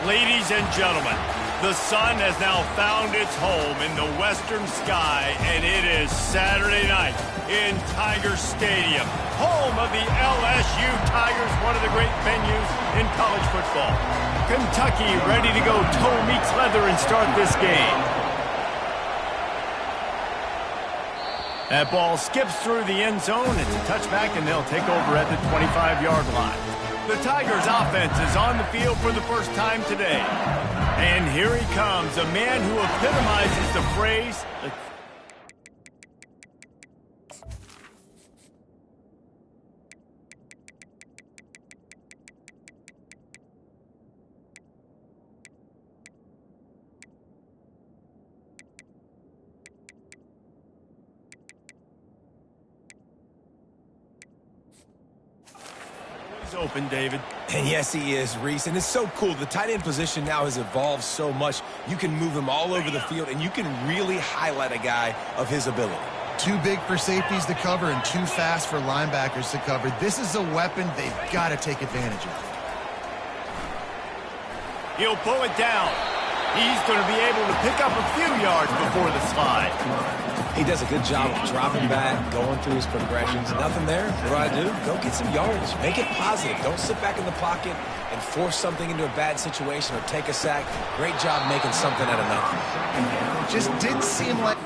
Ladies and gentlemen, the sun has now found its home in the western sky, and it is Saturday night in Tiger Stadium, home of the LSU Tigers, one of the great venues in college football. Kentucky ready to go toe meets leather and start this game. That ball skips through the end zone. It's a touchback, and they'll take over at the 25-yard line. The Tigers' offense is on the field for the first time today. And here he comes, a man who epitomizes the phrase, open, David. And yes, he is, Reese. And it's so cool. The tight end position now has evolved so much. You can move him all over the field, and you can really highlight a guy of his ability. Too big for safeties to cover and too fast for linebackers to cover. This is a weapon they've got to take advantage of. He'll pull it down. He's going to be able to pick up a few yards before the slide. He does a good job of dropping back, going through his progressions. Nothing there. What do? Go get some yardage. Make it positive. Don't sit back in the pocket and force something into a bad situation or take a sack. Great job making something out of nothing. Just didn't seem like...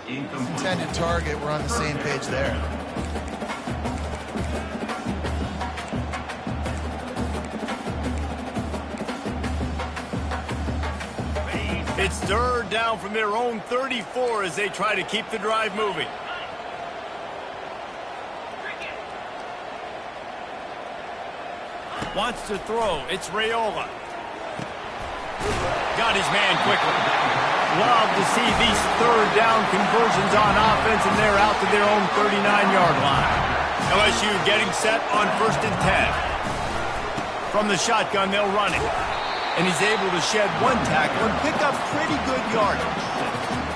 Intended target, we're on the same page there. It's third down from their own 34 as they try to keep the drive moving. Wants to throw. It's Raiola. Got his man quickly. Love to see these third down conversions on offense, and they're out to their own 39-yard line. LSU getting set on 1st and 10. From the shotgun, they'll run it. And he's able to shed one tackle and pick up pretty good yardage.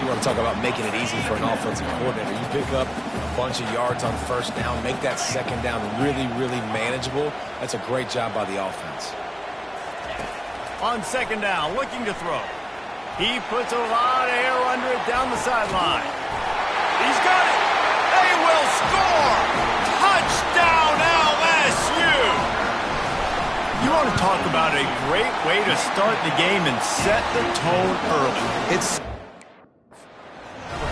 You want to talk about making it easy for an offensive coordinator. You pick up a bunch of yards on 1st down, make that 2nd down really, really manageable. That's a great job by the offense. On 2nd down, looking to throw. He puts a lot of air under it down the sideline. He's got it. They will score. Touchdown, LSU. You want to talk about a great way to start the game and set the tone early. It's a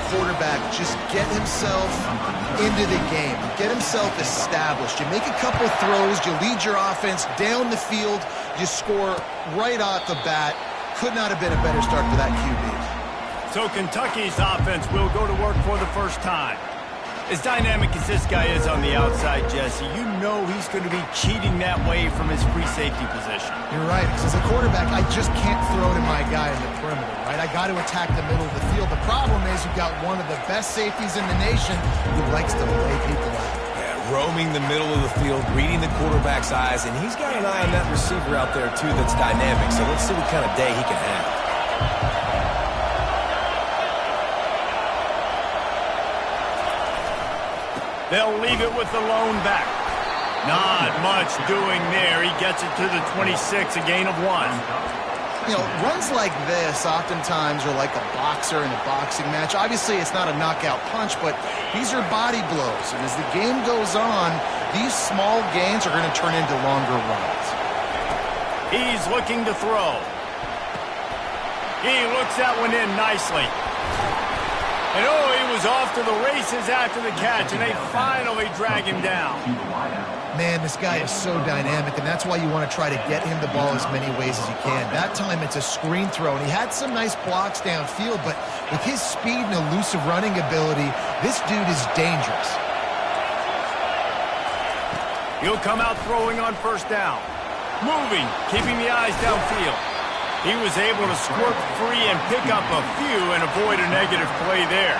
quarterback just get himself into the game, get himself established. You make a couple throws, you lead your offense down the field, you score right off the bat. Could not have been a better start for that QB. So Kentucky's offense will go to work for the first time. As dynamic as this guy is on the outside, Jesse, you know he's going to be cheating that way from his free safety position. You're right, because as a quarterback, I just can't throw to my guy in the perimeter, right? I got to attack the middle of the field. The problem is you've got one of the best safeties in the nation who likes to lay people out. Yeah, roaming the middle of the field, reading the quarterback's eyes, and he's got an eye on that receiver out there, too, that's dynamic. So let's see what kind of day he can have. They'll leave it with the lone back. Not much doing there. He gets it to the 26, a gain of 1. You know, runs like this oftentimes are like a boxer in a boxing match. Obviously, it's not a knockout punch, but these are body blows. And as the game goes on, these small gains are going to turn into longer runs. He's looking to throw. He looks that one in nicely. And oh, he was off to the races after the catch, and they finally drag him down. Man, this guy is so dynamic, and that's why you want to try to get him the ball as many ways as you can. That time it's a screen throw, and he had some nice blocks downfield, but with his speed and elusive running ability, this dude is dangerous. He'll come out throwing on 1st down. Moving, keeping the eyes downfield. He was able to squirt free and pick up a few and avoid a negative play there.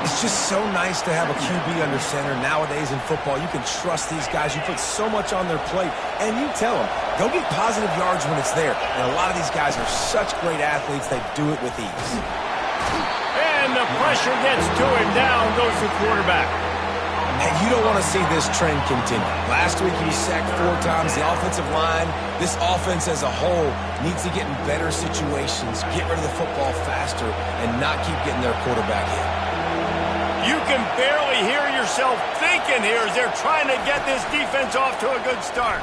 It's just so nice to have a QB under center. Nowadays in football, you can trust these guys. You put so much on their plate, and you tell them, go get positive yards when it's there. And a lot of these guys are such great athletes, they do it with ease. And the pressure gets to him. Down goes the quarterback. And you don't want to see this trend continue. Last week he was sacked 4 times. The offensive line, this offense as a whole, needs to get in better situations, get rid of the football faster, and not keep getting their quarterback hit. You can barely hear yourself thinking here as they're trying to get this defense off to a good start.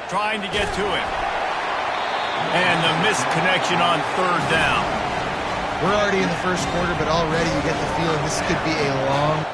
Trying to get to him. And the missed connection on 3rd down. We're already in the 1st quarter, but already you get the feeling this could be a long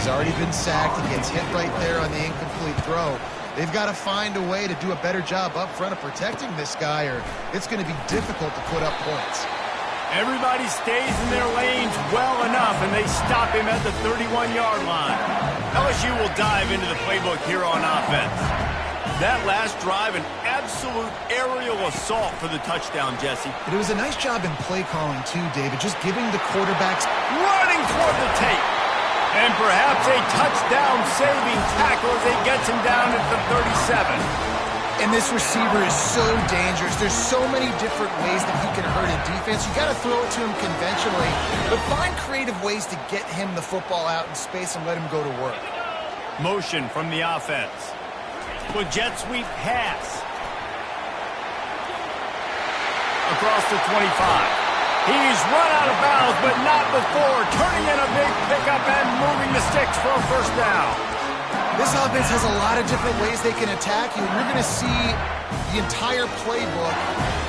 He's already been sacked. He gets hit right there on the incomplete throw. They've got to find a way to do a better job up front of protecting this guy, or it's going to be difficult to put up points. Everybody stays in their lanes well enough, and they stop him at the 31-yard line. LSU will dive into the playbook here on offense. That last drive, an absolute aerial assault for the touchdown, Jesse. But it was a nice job in play calling, too, David, just giving the quarterbacks running toward the tape. And perhaps a touchdown-saving tackle as he gets him down at the 37. And this receiver is so dangerous. There's so many different ways that he can hurt a defense. You got to throw it to him conventionally, but find creative ways to get him the football out in space and let him go to work. Motion from the offense. With jet sweep pass. Across the 25. He's run out of bounds, but not before turning in a big pickup and moving the sticks for a first down. This offense has a lot of different ways they can attack you. You're going to see the entire playbook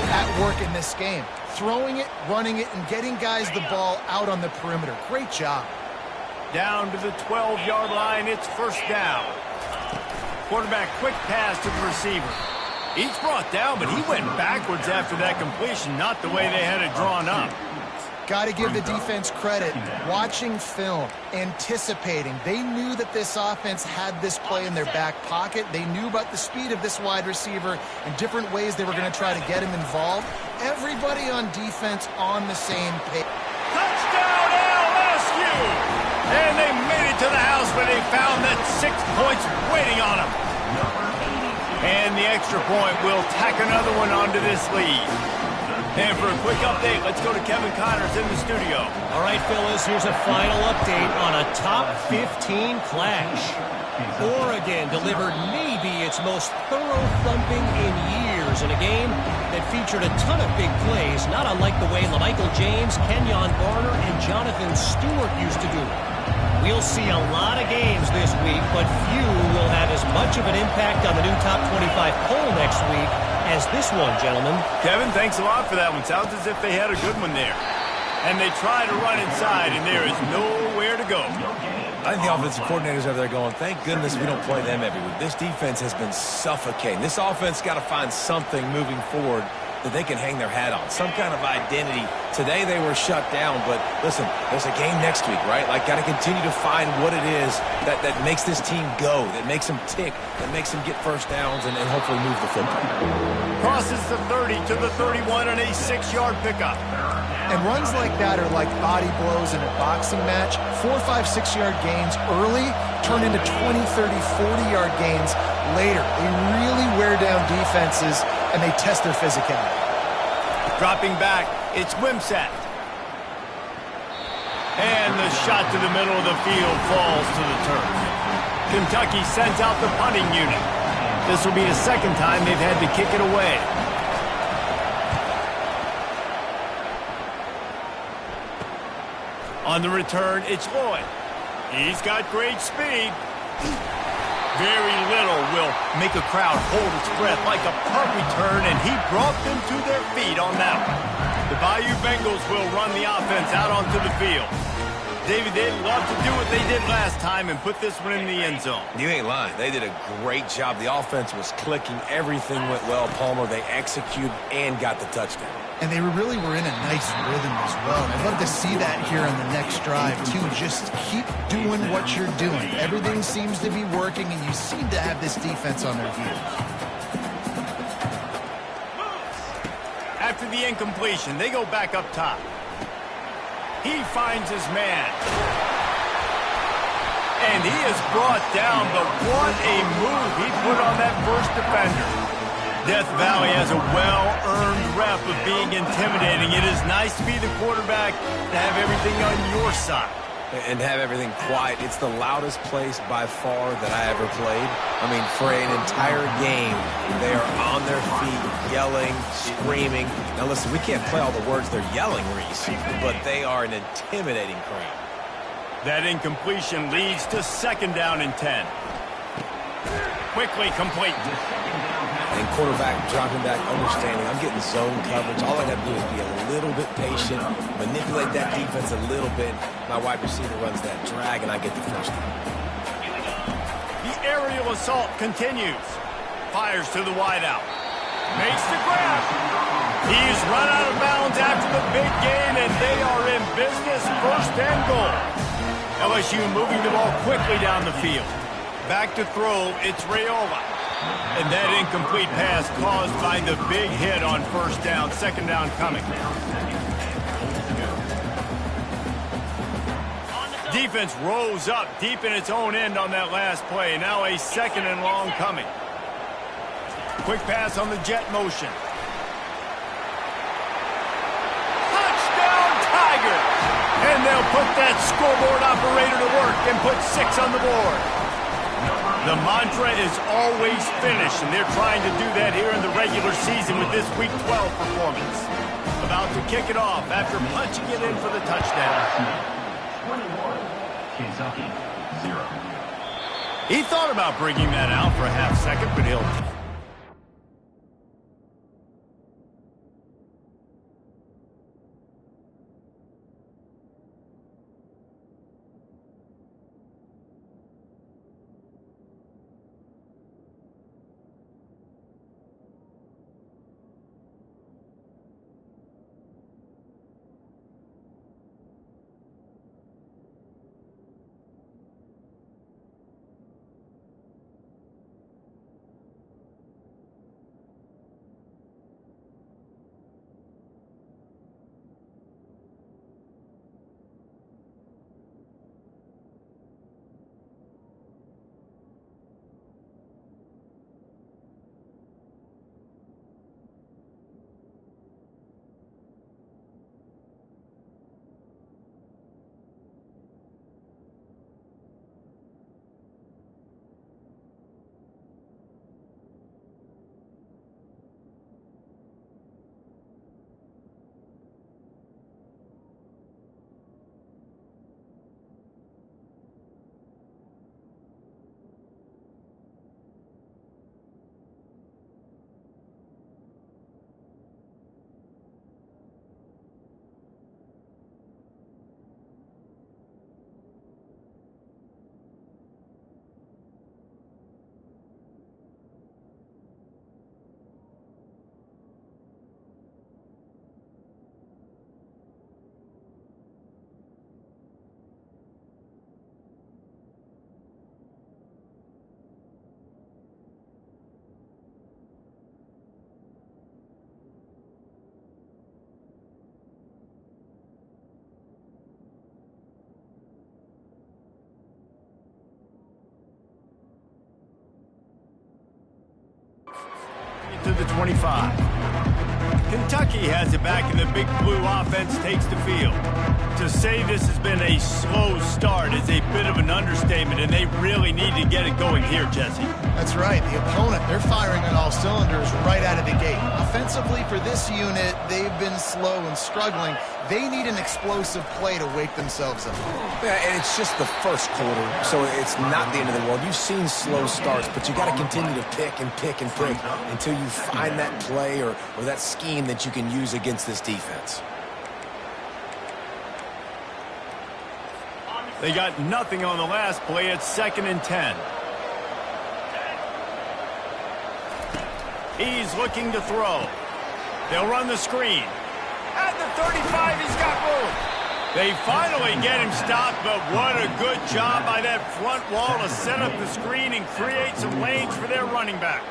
at work in this game. Throwing it, running it, and getting guys the ball out on the perimeter. Great job. Down to the 12-yard line, it's first down. Quarterback quick pass to the receiver. He's brought down, but he went backwards after that completion, not the way they had it drawn up. Got to give the defense credit. Watching film, anticipating. They knew that this offense had this play in their back pocket. They knew about the speed of this wide receiver and different ways they were going to try to get him involved. Everybody on defense on the same page. Touchdown LSU! And they made it to the house, but they found that 6 points waiting on them. And the extra point will tack another one onto this lead. And for a quick update, let's go to Kevin Connors in the studio. All right, fellas, here's a final update on a top 15 clash. Oregon delivered maybe its most thorough thumping in years in a game that featured a ton of big plays, not unlike the way LaMichael James, Kenyon Barner, and Jonathan Stewart used to do it. We'll see a lot of games this week, but few will have as much of an impact on the new top 25 poll next week as this one, gentlemen. Kevin, thanks a lot for that one. Sounds as if they had a good one there. And they try to run inside, and there is nowhere to go. I think the offensive coordinators over there going, thank goodness we don't play them every week. This defense has been suffocating. This offense got to find something moving forward that they can hang their hat on, some kind of identity. Today they were shut down, but listen, there's a game next week, right? Like, got to continue to find what it is that makes this team go, that makes them tick, that makes them get first downs and hopefully move the football. Crosses the 30 to the 31 on a 6-yard pickup. And runs like that are like body blows in a boxing match. 4, 5, 6-yard gains early turn into 20, 30, 40-yard gains later. They really wear down defenses, and they test their physicality. Dropping back, it's Wimsatt. And the shot to the middle of the field falls to the turf. Kentucky sends out the punting unit. This will be the second time they've had to kick it away. On the return, it's Lloyd. He's got great speed. Very little will make a crowd hold its breath like a punt return, and he brought them to their feet on that one. The Bayou Bengals will run the offense out onto the field. David, they'd love to do what they did last time and put this one in the end zone. You ain't lying. They did a great job. The offense was clicking. Everything went well, Palmer. They executed and got the touchdown. And they really were in a nice rhythm as well. And I'd love to see that here on the next drive, too. Just keep doing what you're doing. Everything seems to be working, and you seem to have this defense on their heels. After the incompletion, they go back up top. He finds his man. And he is brought down, but what a move he put on that first defender. Death Valley has a well-earned rep of being intimidating. It is nice to be the quarterback, to have everything on your side. And have everything quiet. It's the loudest place by far that I ever played. I mean, for an entire game, they are on their feet, yelling, screaming. Now listen, we can't play all the words they're yelling, Reese, but they are an intimidating crowd. That incompletion leads to second down and 10. Quickly complete. And quarterback dropping back, understanding I'm getting zone coverage. All I got to do is be a little bit patient, manipulate that defense a little bit. My wide receiver runs that drag, and I get the first down. The aerial assault continues. Fires to the wideout. Makes the grab. He's run out of bounds after the big gain, and they are in business, first and goal. LSU moving the ball quickly down the field. Back to throw, it's Raiola. And that incomplete pass caused by the big hit on first down. Second down coming. Defense rose up deep in its own end on that last play. Now a second and long coming. Quick pass on the jet motion. Touchdown Tigers! And they'll put that scoreboard operator to work and put 6 on the board. The mantra is always finish, and they're trying to do that here in the regular season with this Week 12 performance. About to kick it off after punching it in for the touchdown. 21, Kentucky, 0. He thought about bringing that out for a half second, but he'll... to the 25. Kentucky has it back, and the big blue offense takes the field. To say this has been a slow start is a bit of an understatement, and they really need to get it going here, Jesse. That's right. The opponent, they're firing on all cylinders right out of the gate. Offensively, for this unit, they've been slow and struggling. They need an explosive play to wake themselves up. Yeah, and it's just the first quarter, so it's not the end of the world. You've seen slow starts, but you got to continue to pick and pick and pick until you find that play or that scheme that you can use against this defense. They got nothing on the last play. It's 2nd and 10. He's looking to throw. They'll run the screen. At the 35, he's got room. They finally get him stopped, but what a good job by that front wall to set up the screen and create some lanes for their running back.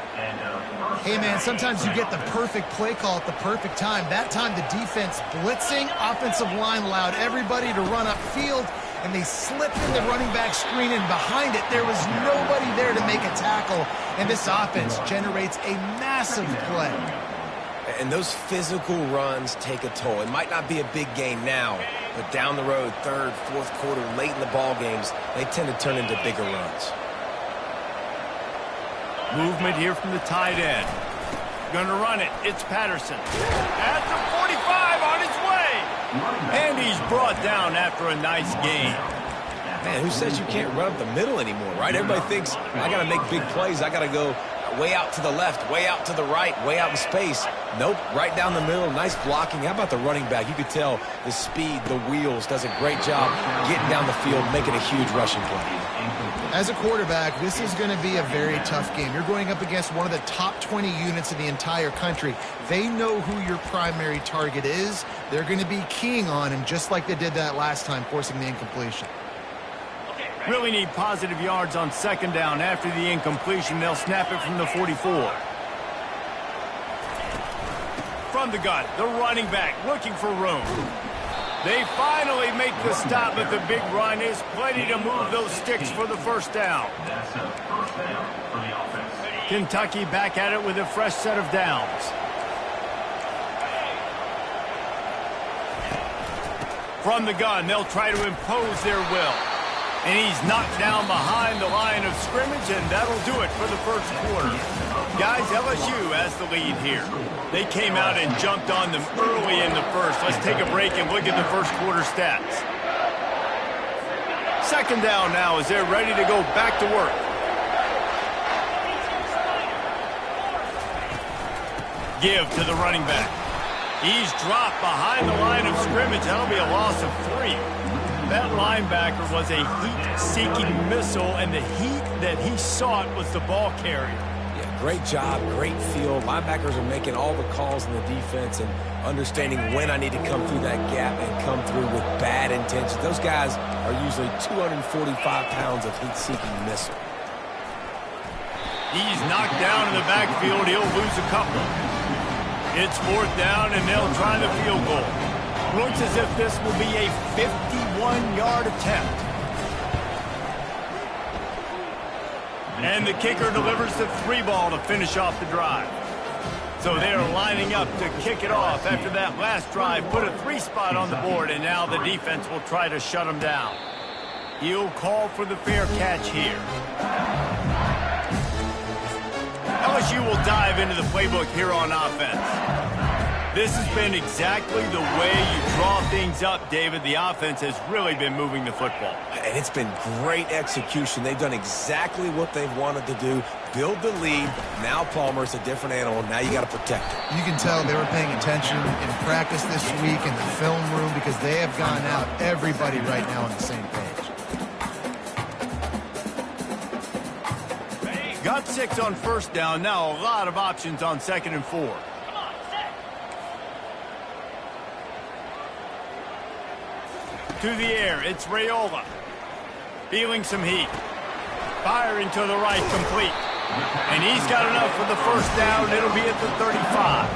Hey, man, sometimes you get the perfect play call at the perfect time. That time the defense blitzing, offensive line allowed everybody to run upfield, and they slipped in the running back screen, and behind it there was nobody there to make a tackle, and this offense generates a massive play. And those physical runs take a toll. It might not be a big gain now, but down the road, 3rd, 4th quarter, late in the ball games, they tend to turn into bigger runs. Movement here from the tight end. Gonna run it. It's Patterson. At the 45, on his way. And he's brought down after a nice gain. Man, who says you can't run up the middle anymore, right? Everybody thinks, I got to make big plays. I got to go way out to the left, way out to the right, way out in space. Nope, right down the middle. Nice blocking. How about the running back? You could tell the speed, the wheels, does a great job getting down the field, making a huge rushing play. As a quarterback, this is going to be a very tough game. You're going up against one of the top 20 units in the entire country. They know who your primary target is. They're going to be keying on him just like they did that last time, forcing the incompletion. Really need positive yards on second down. After the incompletion, they'll snap it from the 44. From the gun, the running back looking for room. They finally make the stop, but the big run is plenty to move those sticks for the first down. That's a first down for the offense. Kentucky back at it with a fresh set of downs. From the gun, they'll try to impose their will. And he's knocked down behind the line of scrimmage, and that'll do it for the first quarter. Guys, LSU has the lead here. They came out and jumped on them early in the first. Let's take a break and look at the first quarter stats. Second down now as they're ready to go back to work. Give to the running back. He's dropped behind the line of scrimmage. That'll be a loss of 3. That linebacker was a heat-seeking missile, and the heat that he sought was the ball carrier. Yeah, great job, great feel. Linebackers are making all the calls in the defense and understanding when I need to come through that gap and come through with bad intentions. Those guys are usually 245 pounds of heat-seeking missile. He's knocked down in the backfield. He'll lose a couple. It's fourth down, and they'll try the field goal. Looks as if this will be a 51-yard attempt. And the kicker delivers the 3 ball to finish off the drive. So they're lining up to kick it off after that last drive. Put a 3 spot on the board, and now the defense will try to shut them down. He'll call for the fair catch here. LSU will dive into the playbook here on offense. This has been exactly the way you draw things up, David. The offense has really been moving the football. And it's been great execution. They've done exactly what they've wanted to do. Build the lead. Now Palmer's a different animal. Now you got to protect it. You can tell they were paying attention in practice this week in the film room because they have gone out, everybody right now on the same page. Got 6 on first down. Now a lot of options on second and 4. To the air, it's Raiola. Feeling some heat. Firing to the right, complete. And he's got enough for the first down. It'll be at the 35.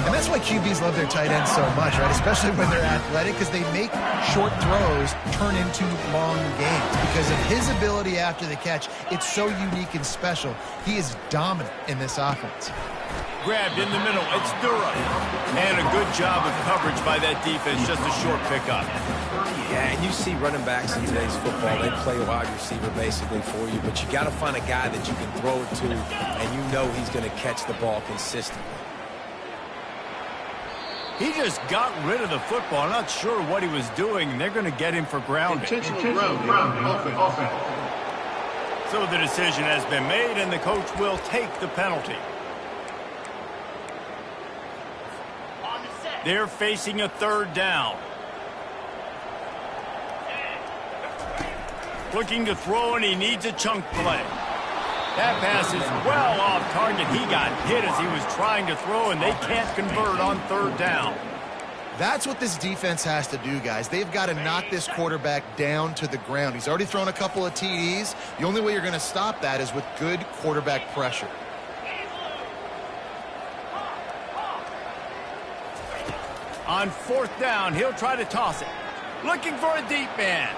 And that's why QBs love their tight ends so much, right? Especially when they're athletic, because they make short throws turn into long gains. Because of his ability after the catch, it's so unique and special. He is dominant in this offense. Grabbed in the middle, it's Durham. And a good job of coverage by that defense, just a short pickup. Yeah, and you see running backs in today's football, they play wide receiver basically for you, but you got to find a guy that you can throw it to, and you know he's going to catch the ball consistently. He just got rid of the football. I'm not sure what he was doing, and they're going to get him for grounding. So the decision has been made, and the coach will take the penalty. They're facing a third down. Looking to throw, and he needs a chunk play. That pass is well off target. He got hit as he was trying to throw, and they can't convert on third down. That's what this defense has to do, guys. They've got to knock this quarterback down to the ground. He's already thrown a couple of TDs. The only way you're going to stop that is with good quarterback pressure. On fourth down, he'll try to toss it. Looking for a deep man.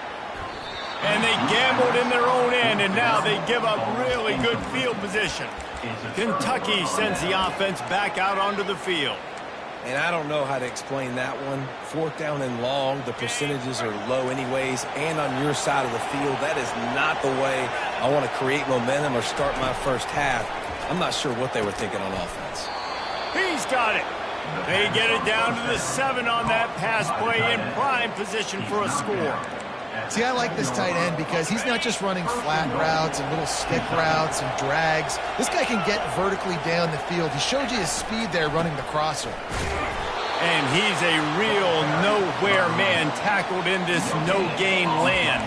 And they gambled in their own end, and now they give up really good field position. Kentucky sends the offense back out onto the field. And I don't know how to explain that one. Fourth down and long, the percentages are low anyways, and on your side of the field, that is not the way I want to create momentum or start my first half. I'm not sure what they were thinking on offense. He's got it. They get it down to the 7 on that pass play in prime position for a score. See, I like this tight end because he's not just running flat routes and little stick routes and drags. This guy can get vertically down the field. He showed you his speed there running the crosser. And he's a real nowhere man tackled in this no-gain land.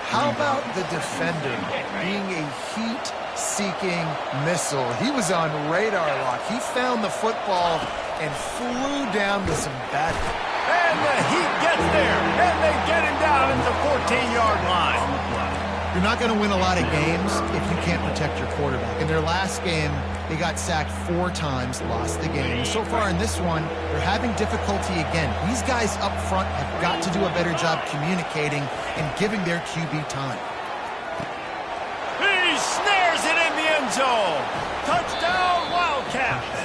How about the defender being a heat-seeking missile? He was on radar lock. He found the football and flew down with some batting. And the Heat gets there, and they get him down at the 14-yard line. You're not going to win a lot of games if you can't protect your quarterback. In their last game, they got sacked 4 times, lost the game. And so far in this one, they're having difficulty again. These guys up front have got to do a better job communicating and giving their QB time. He snares it in the end zone. Touchdown, Wildcats.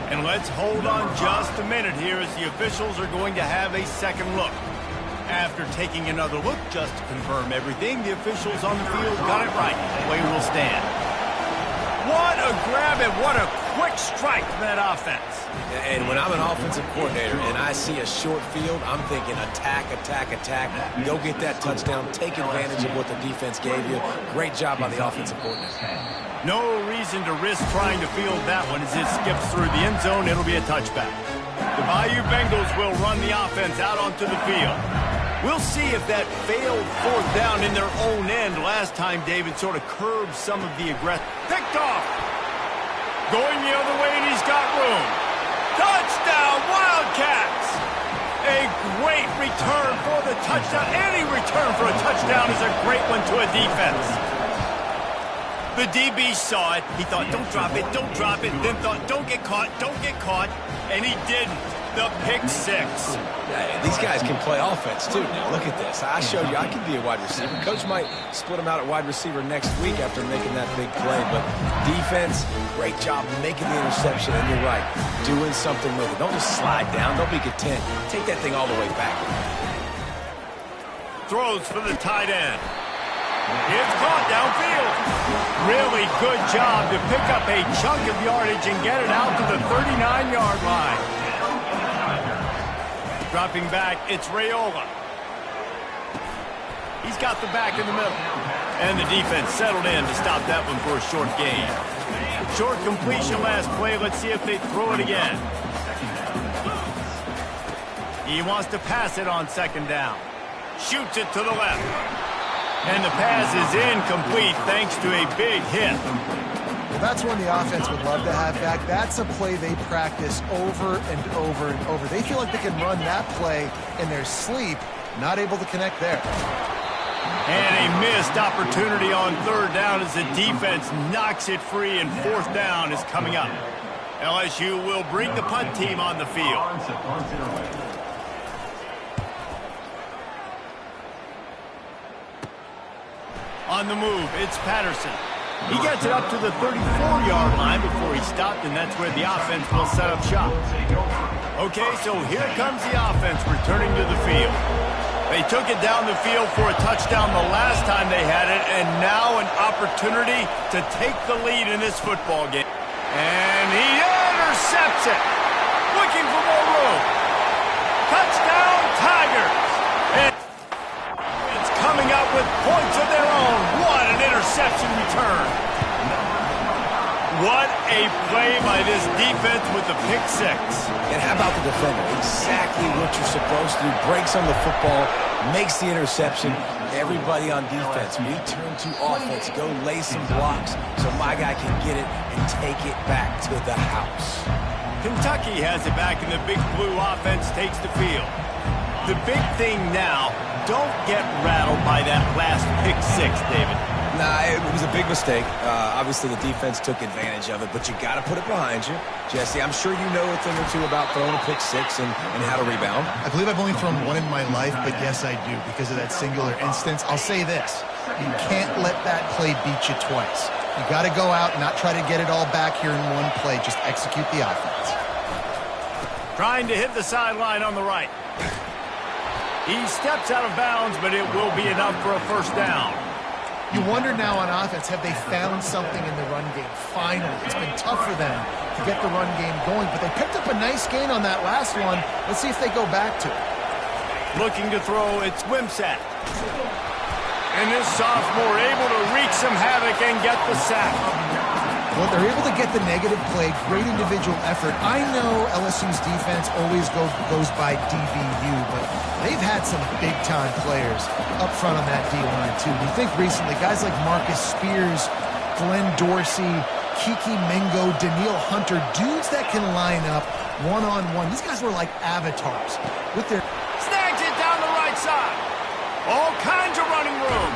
And let's hold on just a minute here as the officials are going to have a second look. After taking another look just to confirm everything, the officials on the field got it right. Play will stand. What a grab and what a quick strike from that offense. And when I'm an offensive coordinator and I see a short field, I'm thinking attack, attack, attack. Go get that touchdown. Take advantage of what the defense gave you. Great job by the offensive coordinator. No reason to risk trying to field that one as it skips through the end zone. It'll be a touchback. The Bayou Bengals will run the offense out onto the field. We'll see if that failed 4th down in their own end last time David sort of curbed some of the aggression. Picked off. Going the other way, and he's got room. Touchdown, Wildcats! A great return for the touchdown. Any return for a touchdown is a great one to a defense. The DB saw it. He thought, don't drop it, then thought, don't get caught, and he didn't. The pick 6. Yeah, these guys can play offense, too. Now, look at this. I showed you I can be a wide receiver. Coach might split him out at wide receiver next week after making that big play, but defense, great job making the interception, and you're right, doing something with it. Don't just slide down. Don't be content. Take that thing all the way back. Throws for the tight end. It's caught downfield. Really good job to pick up a chunk of yardage and get it out to the 39-yard line. Dropping back, it's Raiola. He's got the back in the middle. And the defense settled in to stop that one for a short gain. Short completion last play. Let's see if they throw it again. He wants to pass it on 2nd down. Shoots it to the left. And the pass is incomplete thanks to a big hit. Well, that's one the offense would love to have back. That's a play they practice over and over and over. They feel like they can run that play in their sleep, not able to connect there. And a missed opportunity on 3rd down as the defense knocks it free, and 4th down is coming up. LSU will bring the punt team on the field. On the move, it's Patterson. He gets it up to the 34-yard line before he stopped, and that's where the offense will set up shop. Okay, so here comes the offense returning to the field. They took it down the field for a touchdown the last time they had it, and now an opportunity to take the lead in this football game. And he intercepts it. Looking for more room. Touchdown, Tigers. And it's coming up with points of their own. What an interception return. What a play by this defense with the pick 6. And how about the defender? Exactly what you're supposed to do. Breaks on the football, makes the interception. Everybody on defense, we turn to offense. Go lay some blocks so my guy can get it and take it back to the house. Kentucky has it back, and the Big Blue offense takes the field. The big thing now, don't get rattled by that last pick 6, David. Nah, it was a big mistake. Obviously, the defense took advantage of it, but you got to put it behind you. Jesse, I'm sure you know a thing or two about throwing a pick 6 and how to rebound. I believe I've only thrown one in my life, but yes, I do because of that singular instance. I'll say this. You can't let that play beat you twice. You got to go out and not try to get it all back here in one play. Just execute the offense. Trying to hit the sideline on the right. He steps out of bounds, but it will be enough for a 1st down. You wonder now on offense, have they found something in the run game? Finally, it's been tough for them to get the run game going, but they picked up a nice gain on that last one. Let's see if they go back to it. Looking to throw, it's Wimsatt. And this sophomore able to wreak some havoc and get the sack. Well, they're able to get the negative play, great individual effort. I know LSU's defense always goes by DBU, but they've had some big-time players up front on that D-line, too. You think recently, guys like Marcus Spears, Glenn Dorsey, Kiki Mingo, Daniil Hunter, dudes that can line up one-on-one. These guys were like avatars with their... Snags it down the right side. All kinds of running room.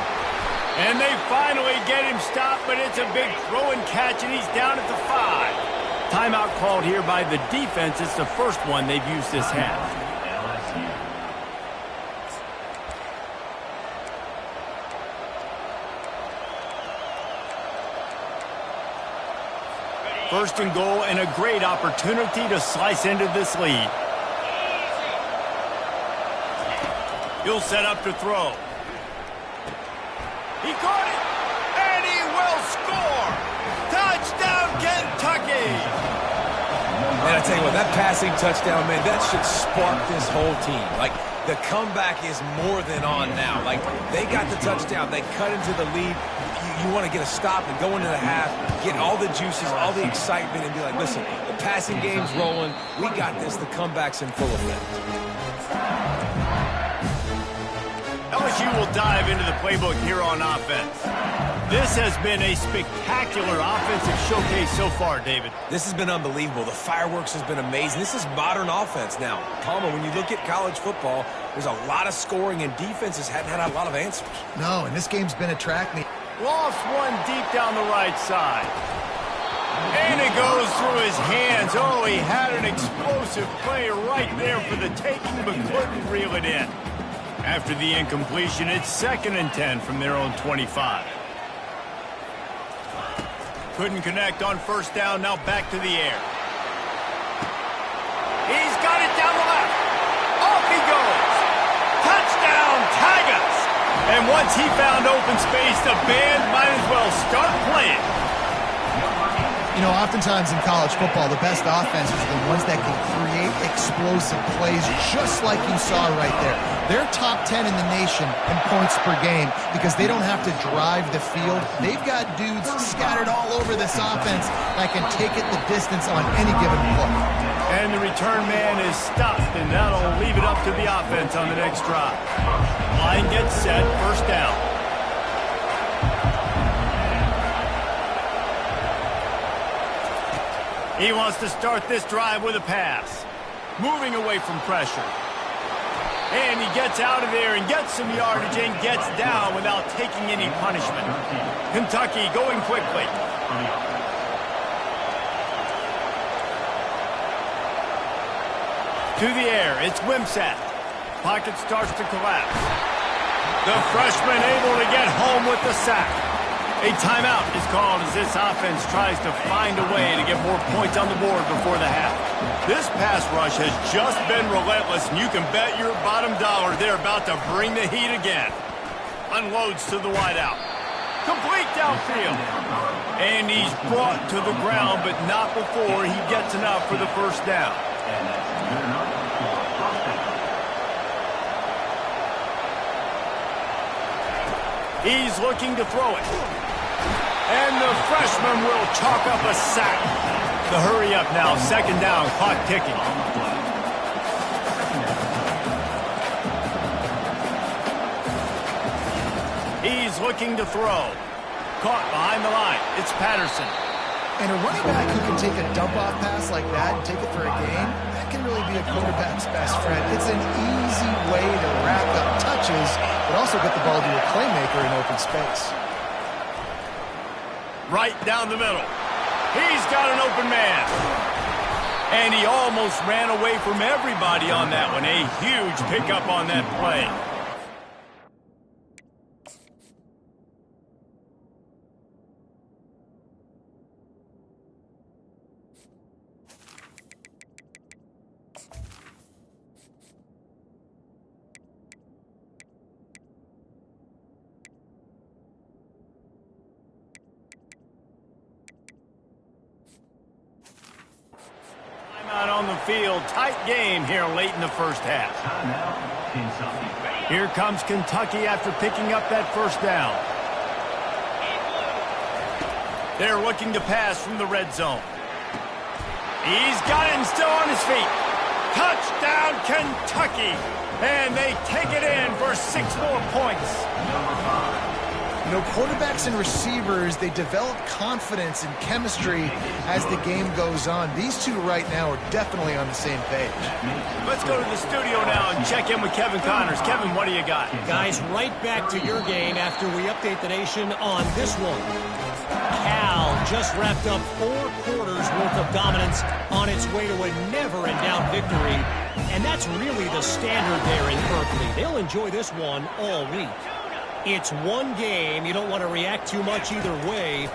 And they finally get him stopped, but it's a big throw and catch, and he's down at the 5. Timeout called here by the defense. It's the first one they've used this half. First and goal, and a great opportunity to slice into this lead. He'll set up to throw. He caught it, and he will score! Touchdown, Kentucky! Man, I tell you what, that passing touchdown, man, that should spark this whole team. Like, the comeback is more than on now. Like, they got the touchdown. They cut into the lead. You want to get a stop and go into the half, get all the juices, all the excitement, and be like, listen, the passing game's rolling. We got this. The comeback's in full effect. LSU will dive into the playbook here on offense. This has been a spectacular offensive showcase so far, David. This has been unbelievable. The fireworks has been amazing. This is modern offense now. Palmer, when you look at college football, there's a lot of scoring, and defenses hadn't had a lot of answers. No, and this game's been a track meet. Lost one deep down the right side. And it goes through his hands. Oh, he had an explosive play right there for the taking, but couldn't reel it in. After the incompletion, it's 2nd and 10 from their own 25. Couldn't connect on first down, now back to the air. He's got it down the left. Off he goes. Touchdown, Tigers! And once he found open space, the band might as well start playing. You know, oftentimes in college football, the best offenses are the ones that can create explosive plays, just like you saw right there. They're top 10 in the nation in points per game because they don't have to drive the field. They've got dudes scattered all over this offense that can take it the distance on any given play. And the return man is stopped, and that'll leave it up to the offense on the next drive. Line gets set, first down. He wants to start this drive with a pass. Moving away from pressure. And he gets out of there and gets some yardage and gets down without taking any punishment. Kentucky going quickly. To the air, it's Wimsatt. Pocket starts to collapse. The freshman able to get home with the sack. A timeout is called as this offense tries to find a way to get more points on the board before the half. This pass rush has just been relentless, and you can bet your bottom dollar they're about to bring the heat again. Unloads to the wideout. Complete downfield. And he's brought to the ground, but not before he gets enough for the first down. He's looking to throw it. And the freshman will chalk up a sack. The hurry up now, 2nd down, clock ticking. He's looking to throw. Caught behind the line. It's Patterson. And a running back who can take a dump-off pass like that and take it for a gain, that can really be a quarterback's best friend. It's an easy way to rack up touches, but also get the ball to a playmaker in open space. Right down the middle. He's got an open man. And he almost ran away from everybody on that one. A huge pickup on that play. field. Tight game here late in the first half. Here comes Kentucky after picking up that first down. They're looking to pass from the red zone. He's got him still on his feet. Touchdown, Kentucky. And they take it in for 6 more points. You know, quarterbacks and receivers, they develop confidence and chemistry as the game goes on. These two right now are definitely on the same page. Let's go to the studio now and check in with Kevin Connors. Kevin, what do you got? Guys, right back to your game after we update the nation on this one. Cal just wrapped up 4 quarters worth of dominance on its way to a never-in-doubt victory. And that's really the standard there in Berkeley. They'll enjoy this one all week. It's one game. You don't want to react too much either way.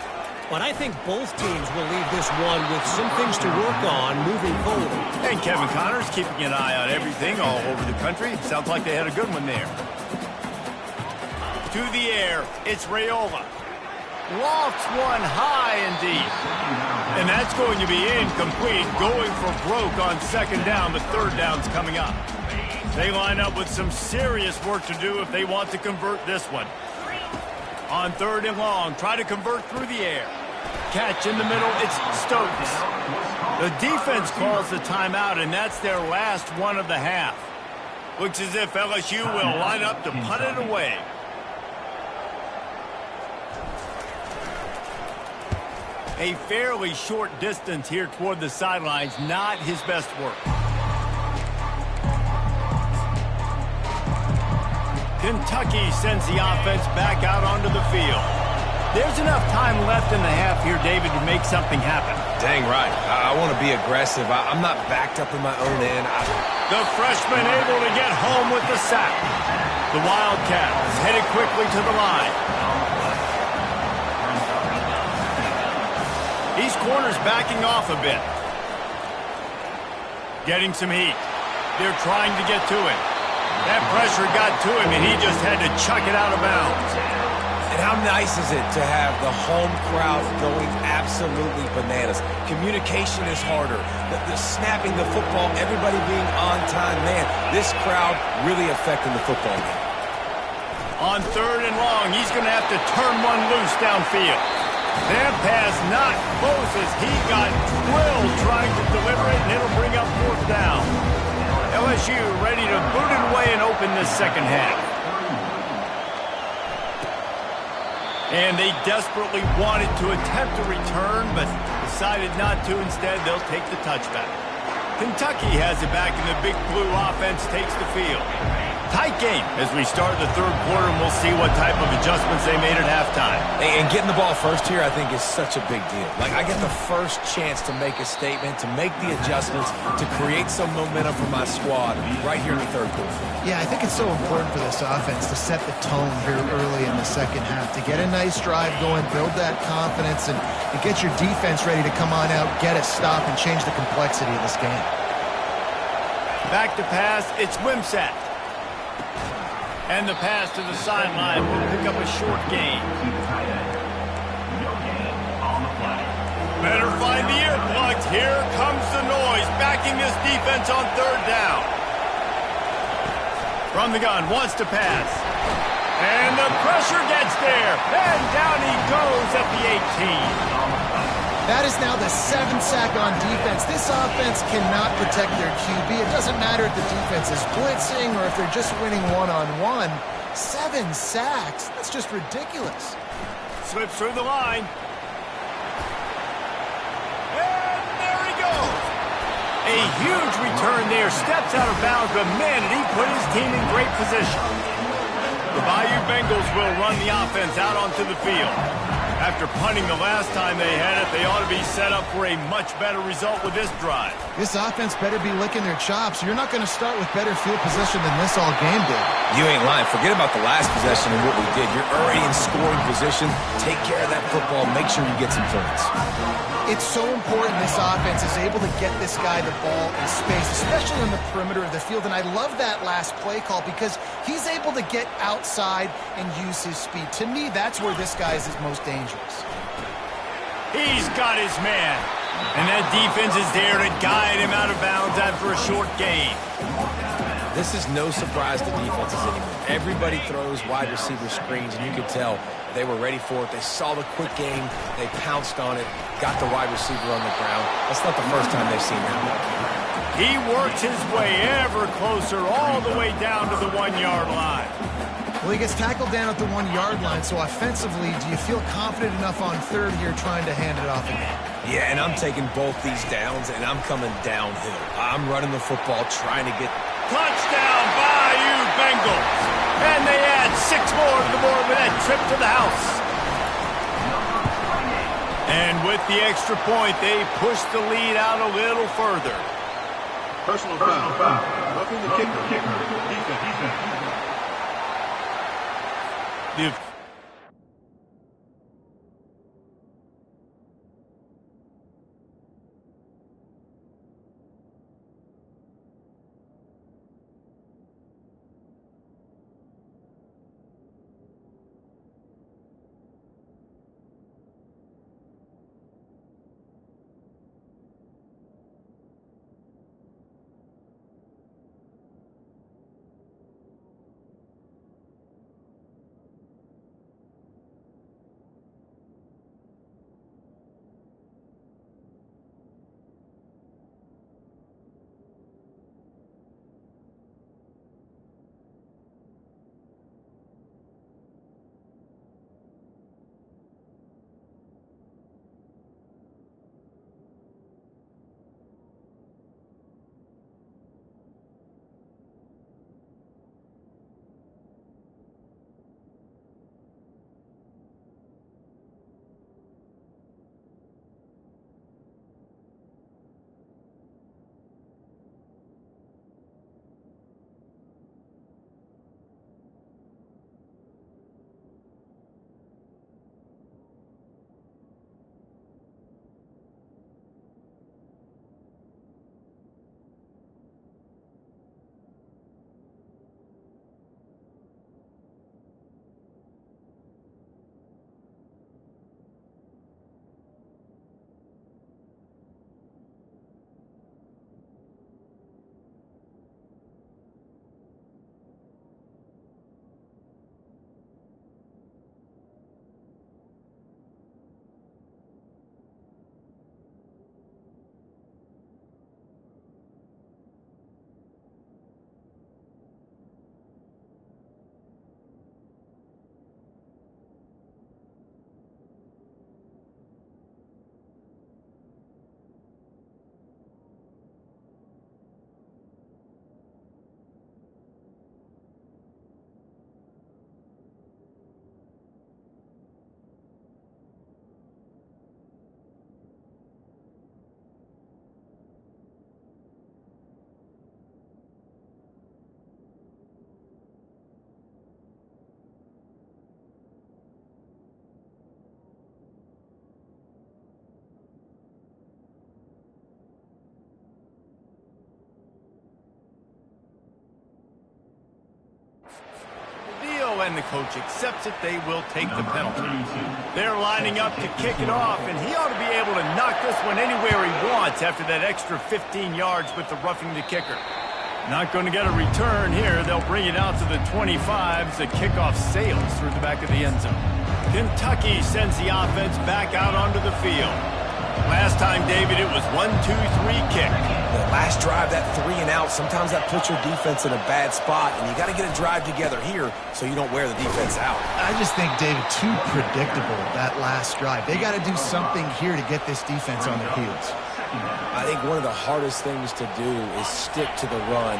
But I think both teams will leave this one with some things to work on moving forward. And Kevin Connors keeping an eye on everything all over the country. Sounds like they had a good one there. To the air, it's Raiola. Lofts one high and deep. And that's going to be incomplete. Going for broke on second down. The third down's coming up. They line up with some serious work to do if they want to convert this one. On third and long, try to convert through the air. Catch in the middle, it's Stokes. The defense calls the timeout, and that's their last one of the half. Looks as if LSU will line up to punt it away. A fairly short distance here toward the sidelines, not his best work. Kentucky sends the offense back out onto the field. There's enough time left in the half here, David, to make something happen. Dang right. I want to be aggressive. I'm not backed up in my own end. The freshman able to get home with the sack. The Wildcats headed quickly to the line. These corners backing off a bit. Getting some heat. They're trying to get to him. That pressure got to him, and he just had to chuck it out of bounds. And how nice is it to have the home crowd going absolutely bananas? Communication is harder. The snapping the football, everybody being on time. Man, this crowd really affecting the football game. On third and long, he's going to have to turn one loose downfield. That pass not close as he got drilled trying to deliver it, and it'll bring up fourth down. LSU ready to boot it away and open this second half. And they desperately wanted to attempt a return, but decided not to. Instead, they'll take the touchback. Kentucky has it back, and the Big Blue offense takes the field. Tight game as we start the third quarter, and we'll see what type of adjustments they made at halftime. And getting the ball first here, I think, is such a big deal. Like, I get the first chance to make a statement, to make the adjustments, to create some momentum for my squad right here in the third quarter. Yeah, I think it's so important for this offense to set the tone here early in the second half, to get a nice drive going, build that confidence, and get your defense ready to come on out, get a stop, and change the complexity of this game. Back to pass, it's Wimsatt. And the pass to the sideline will pick up a short gain. Better find the earplugs. Here comes the noise, backing this defense on third down. From the gun, wants to pass. And the pressure gets there. And down he goes at the 18. That is now the 7th sack on defense. This offense cannot protect their QB. It doesn't matter if the defense is blitzing or if they're just winning one-on-one. 7 sacks. That's just ridiculous. Slips through the line. And there he goes. A huge return there. Steps out of bounds, but man, did he put his team in great position. The Bayou Bengals will run the offense out onto the field. After punting the last time they had it, they ought to be set up for a much better result with this drive. This offense better be licking their chops. You're not going to start with better field position than this all game did. You ain't lying. Forget about the last possession and what we did. You're already in scoring position. Take care of that football. Make sure you get some points. It's so important this offense is able to get this guy the ball in space, especially in the perimeter of the field. And I love that last play call because he's able to get outside and use his speed. To me, that's where this guy is his most dangerous. He's got his man. And that defense is there to guide him out of bounds after a short gain. This is no surprise to defenses anymore. Everybody throws wide receiver screens, and you could tell they were ready for it. They saw the quick game. They pounced on it, got the wide receiver on the ground. That's not the first time they've seen that. He works his way ever closer all the way down to the 1-yard line. Well, he gets tackled down at the 1-yard line, so offensively, do you feel confident enough on third here trying to hand it off again? Yeah, and I'm taking both these downs, and I'm coming downhill. I'm running the football, trying to get... Touchdown, Bayou Bengals. And they add 6 more to the board with that trip to the house. And with the extra point, they push the lead out a little further. Personal foul. Roughing the kicker. Defense. And the coach accepts it, they will take the penalty. They're lining up to kick it off, and he ought to be able to knock this one anywhere he wants after that extra 15 yards with the roughing the kicker. Not going to get a return here. They'll bring it out to the 25 as the kickoff sails through the back of the end zone. Kentucky sends the offense back out onto the field. Last time, David, it was 1-2-3 kick. The last drive, that 3 and out, sometimes that puts your defense in a bad spot, and you got to get a drive together here so you don't wear the defense out. I just think, David, too predictable, that last drive. They got to do something here to get this defense on their heels. I think one of the hardest things to do is stick to the run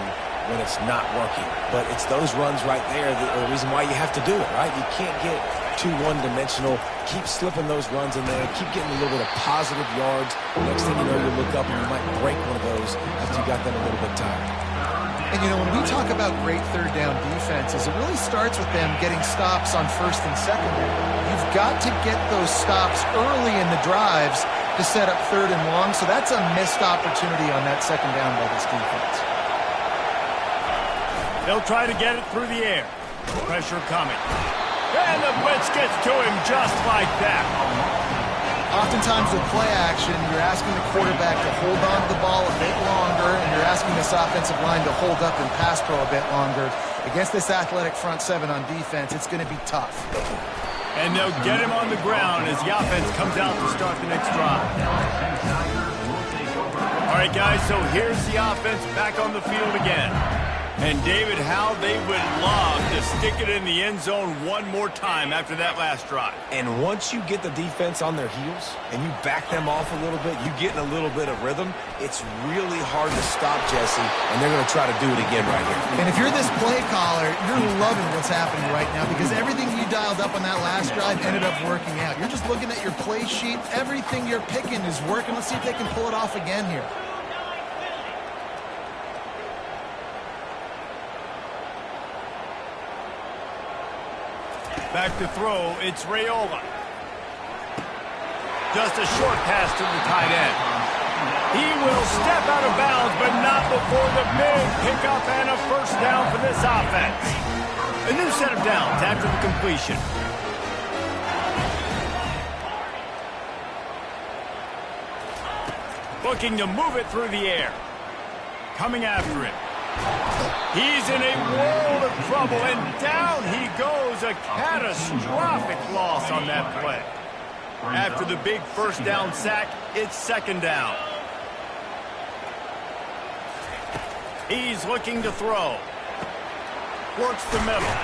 when it's not working. But it's those runs right there that are the reason why you have to do it, right? You can't get too one-dimensional. Keep slipping those runs in there. Keep getting a little bit of positive yards. Next thing you know, you look up and you might break one of those after you got them a little bit tired. And, you know, when we talk about great third down defenses, it really starts with them getting stops on first and second. You've got to get those stops early in the drives to set up third and long, so that's a missed opportunity on that second down by this defense. They'll try to get it through the air. Pressure coming. And the blitz gets to him just like that. Oftentimes with play action, you're asking the quarterback to hold on to the ball a bit longer, and you're asking this offensive line to hold up and pass pro a bit longer. Against this athletic front seven on defense, it's going to be tough. And they'll get him on the ground as the offense comes out to start the next drive. All right, guys, so here's the offense back on the field again. And, David, how they would love to stick it in the end zone one more time after that last drive. And once you get the defense on their heels and you back them off a little bit, you get in a little bit of rhythm, it's really hard to stop, Jesse, and they're going to try to do it again right here. And if you're this play caller, you're loving what's happening right now because everything you dialed up on that last drive ended up working out. You're just looking at your play sheet. Everything you're picking is working. Let's see if they can pull it off again here. Back to throw, it's Raiola. Just a short pass to the tight end. He will step out of bounds, but not before the big pickup and a first down for this offense. A new set of downs after the completion. Looking to move it through the air. Coming after him. He's in a world of trouble, and down he goes. A catastrophic loss on that play. After the big first down sack, it's second down. He's looking to throw. Works the middle.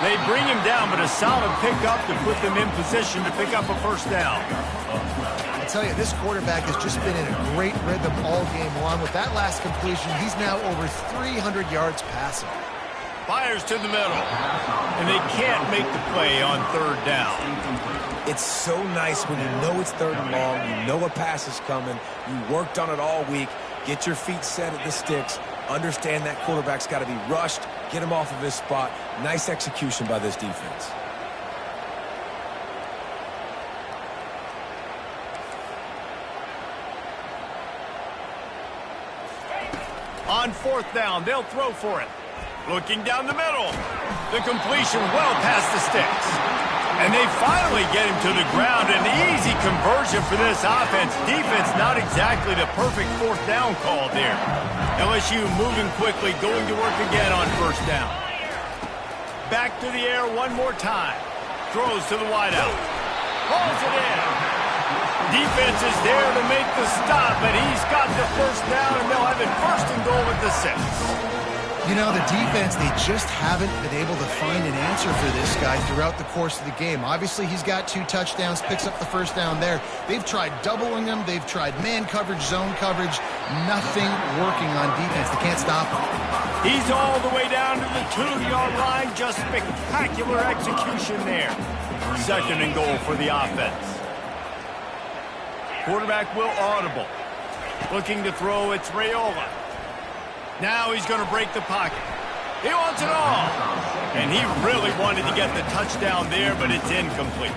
They bring him down, but a solid pickup to put them in position to pick up a first down. I tell you, this quarterback has just been in a great rhythm all game long. With that last completion, he's now over 300 yards passing. Fires to the middle, and they can't make the play on third down. It's so nice when you know it's third and long, you know a pass is coming, you worked on it all week, get your feet set at the sticks, understand that quarterback's got to be rushed, get him off of his spot. Nice execution by this defense. On fourth down, they'll throw for it. Looking down the middle. The completion well past the sticks. And they finally get him to the ground. An easy conversion for this offense. Defense not exactly the perfect fourth down call there. LSU moving quickly, going to work again on first down. Back to the air one more time. Throws to the wideout. Hauls it in. Defense is there to make the stop, but he's got the first down, and they'll have it first and goal at the 6. You know, the defense, they just haven't been able to find an answer for this guy throughout the course of the game. Obviously, he's got 2 touchdowns, picks up the first down there. They've tried doubling him. They've tried man coverage, zone coverage. Nothing working on defense. They can't stop him. He's all the way down to the 2-yard line. Just spectacular execution there. Second and goal for the offense. Quarterback will audible. Looking to throw, it's Raiola. Now he's going to break the pocket. He wants it all. And he really wanted to get the touchdown there, but it's incomplete.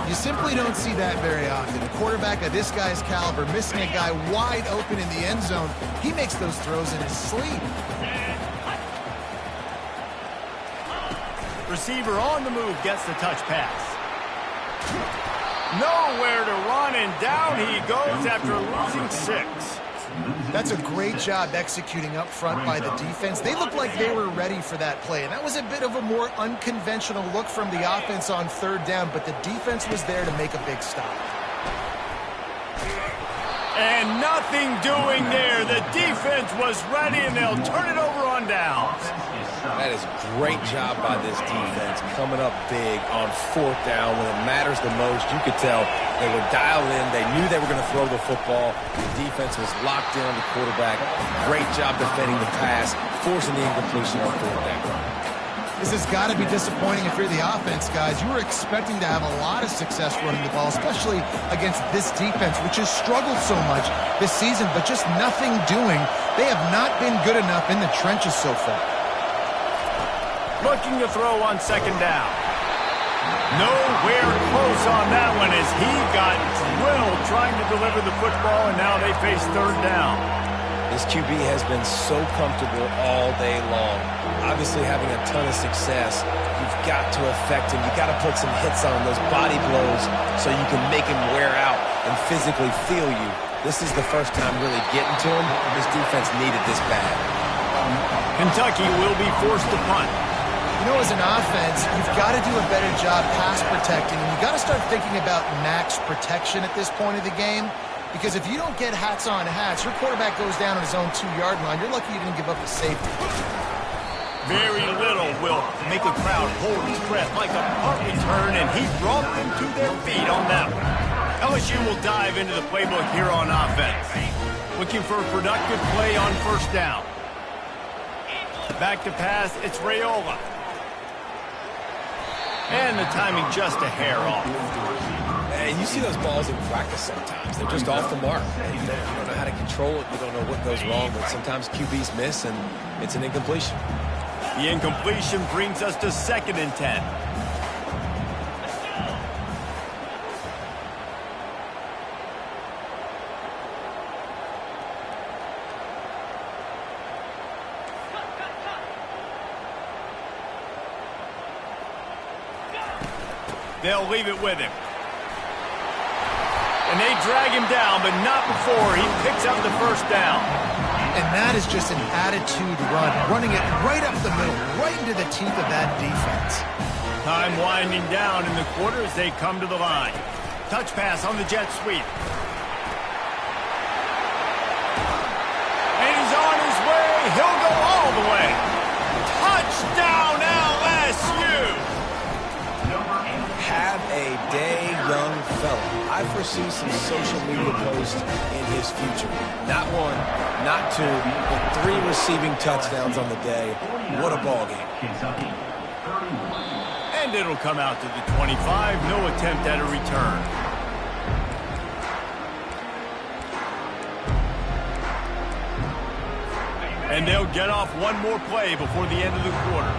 You simply don't see that very often. A quarterback of this guy's caliber missing a guy wide open in the end zone. He makes those throws in his sleep. Receiver on the move gets the touch pass. Nowhere to run, and down he goes after losing 6. That's a great job executing up front by the defense. They looked like they were ready for that play, and that was a bit of a more unconventional look from the offense on third down, but the defense was there to make a big stop. And nothing doing there. The defense was ready, and they'll turn it over on downs. That is a great job by this defense, coming up big on fourth down when it matters the most. You could tell they were dialed in. They knew they were going to throw the football. The defense was locked in on the quarterback. Great job defending the pass, forcing the incompletion on fourth down. This has got to be disappointing if you're the offense, guys. You were expecting to have a lot of success running the ball, especially against this defense, which has struggled so much this season, but just nothing doing. They have not been good enough in the trenches so far. Looking to throw on second down. Nowhere close on that one as he got drilled trying to deliver the football, and now they face third down. The This QB has been so comfortable all day long. Obviously having a ton of success. You've got to affect him. You've got to put some hits on those body blows so you can make him wear out and physically feel you. This is the first time really getting to him. This defense needed this bad. Kentucky will be forced to punt. You know, as an offense, you've got to do a better job pass protecting, and you've got to start thinking about max protection at this point of the game, because if you don't get hats on hats, your quarterback goes down on his own 2-yard line. You're lucky you didn't give up the safety. Very little will make a crowd hold its breath like a punt return, and he brought them to their feet on that one. LSU will dive into the playbook here on offense. Looking for a productive play on first down. Back to pass, it's Raiola. And the timing just a hair off. And you see those balls in practice sometimes. They're just off the mark. And you don't know how to control it. You don't know what goes wrong. But sometimes QBs miss, and it's an incompletion. The incompletion brings us to 2nd and 10. They'll leave it with him. And they drag him down, but not before he picks up the first down. And that is just an attitude run, running it right up the middle, right into the teeth of that defense. Time winding down in the quarter as they come to the line. Touch pass on the jet sweep. And he's on his way. He'll go all the way. Touchdown LSU! Have a day, young fella. I foresee some social media posts in his future. Not one, not two, but 3 receiving touchdowns on the day. What a ball game. And it'll come out to the 25. No attempt at a return. And they'll get off one more play before the end of the quarter.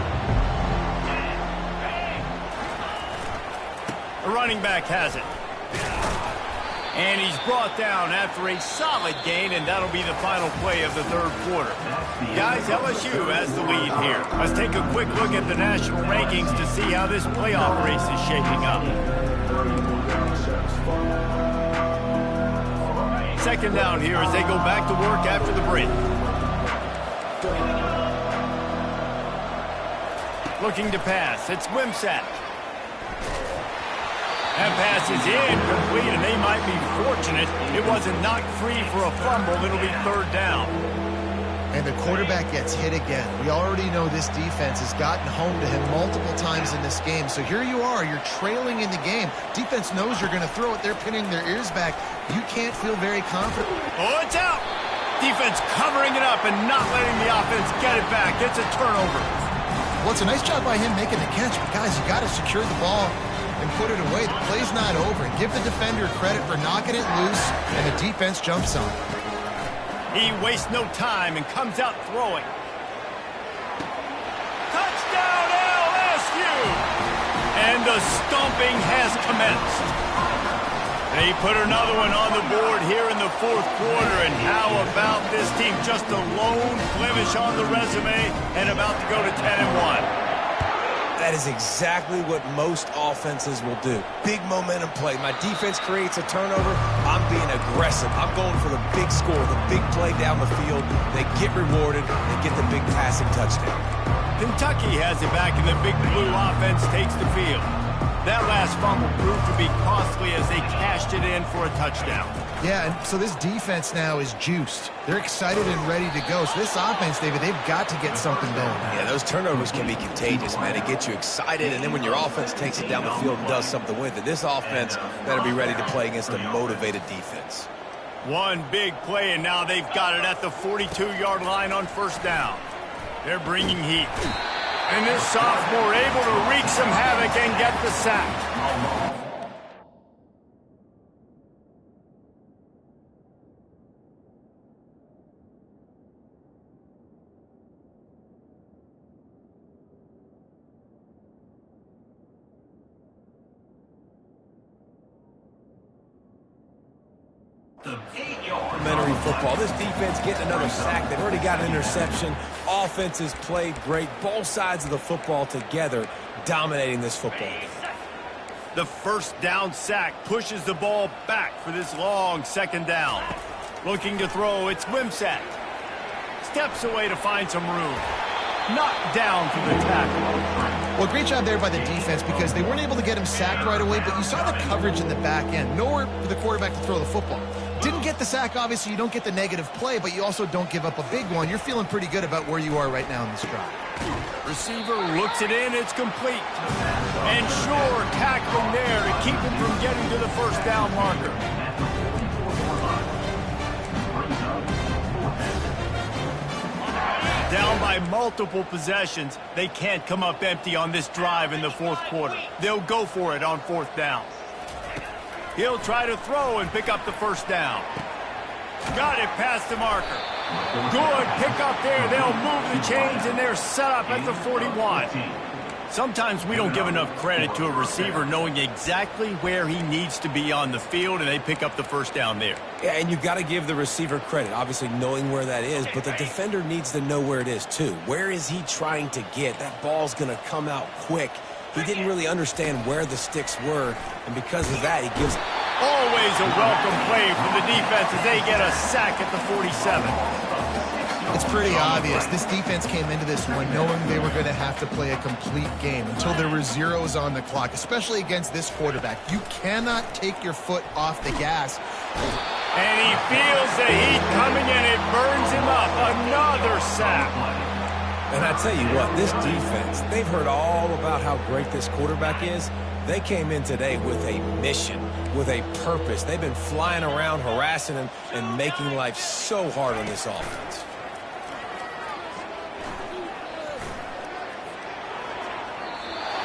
The running back has it. And he's brought down after a solid gain, and that'll be the final play of the 3rd quarter. Guys, LSU has the lead here. Let's take a quick look at the national rankings to see how this playoff race is shaping up. 2nd down here as they go back to work after the break. Looking to pass, it's Wimsatt. That pass is incomplete, and they might be fortunate it wasn't knocked free for a fumble. It'll be 3rd down. And the quarterback gets hit again. We already know this defense has gotten home to him multiple times in this game. So here you are, you're trailing in the game. Defense knows you're going to throw it. They're pinning their ears back. You can't feel very confident. Oh, it's out! Defense covering it up and not letting the offense get it back. It's a turnover. Well, it's a nice job by him making the catch, but guys, you got to secure the ball and put it away. The play's not over. And give the defender credit for knocking it loose, and the defense jumps on. He wastes no time and comes out throwing. Touchdown LSU! And the stomping has commenced. They put another one on the board here in the 4th quarter, and how about this team? Just a lone blemish on the resume and about to go to 10-1. That is exactly what most offenses will do. Big momentum play. My defense creates a turnover. I'm being aggressive. I'm going for the big score, the big play down the field. They get rewarded. They get the big passing touchdown. Kentucky has it back, and the big blue offense takes the field. That last fumble proved to be costly as they cashed it in for a touchdown. Yeah, and so this defense now is juiced. They're excited and ready to go. So this offense, David, they've got to get something going. Yeah, those turnovers can be contagious, man. It gets you excited, and then when your offense takes it down the field and does something with it, this offense better be ready to play against a motivated defense. One big play, and now they've got it at the 42-yard line on first down. They're bringing heat. And this sophomore able to wreak some havoc and get the sack. Complimentary football. This defense getting another sack. They've already got an interception. Offense has played great. Both sides of the football together dominating this football game. The first down sack pushes the ball back for this long second down. Looking to throw, it's Wimsatt. Steps away to find some room. Knocked down for the tackle. Well, great job there by the defense because they weren't able to get him sacked right away, but you saw the coverage in the back end. Nowhere for the quarterback to throw the football. Didn't get the sack, obviously. You don't get the negative play, but you also don't give up a big one. You're feeling pretty good about where you are right now in this drive. Receiver looks it in. It's complete. And sure, tackling there to keep him from getting to the first down marker. Down by multiple possessions, they can't come up empty on this drive in the fourth quarter. They'll go for it on fourth down. He'll try to throw and pick up the first down. Got it past the marker. Good pick up there. They'll move the chains, and they're set up at the 41. Sometimes we don't give enough credit to a receiver knowing exactly where he needs to be on the field, and they pick up the first down there. Yeah, and you've got to give the receiver credit, obviously knowing where that is, but the defender needs to know where it is too. Where is he trying to get? That ball's going to come out quick. He didn't really understand where the sticks were, and because of that, he gives... Always a welcome play for the defense as they get a sack at the 47. It's pretty obvious. This defense came into this one knowing they were going to have to play a complete game until there were zeros on the clock, especially against this quarterback. You cannot take your foot off the gas. And he feels the heat coming and it burns him up. Another sack. And I tell you what, this defense, they've heard all about how great this quarterback is. They came in today with a mission, with a purpose. They've been flying around, harassing him, and making life so hard on this offense.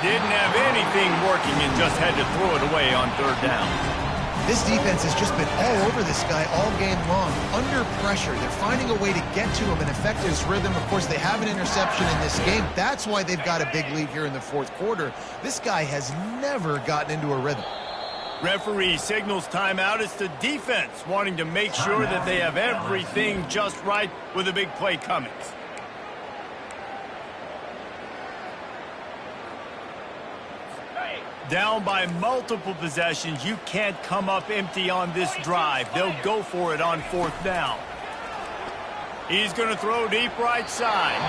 Didn't have anything working and just had to throw it away on third down. This defense has just been all over this guy all game long. Under pressure, they're finding a way to get to him and affect his rhythm. Of course, they have an interception in this game. That's why they've got a big lead here in the fourth quarter. This guy has never gotten into a rhythm. Referee signals timeout. It's the defense wanting to make sure that they have everything just right with a big play coming. Down by multiple possessions, you can't come up empty on this drive. They'll go for it on fourth down. He's going to throw deep right side.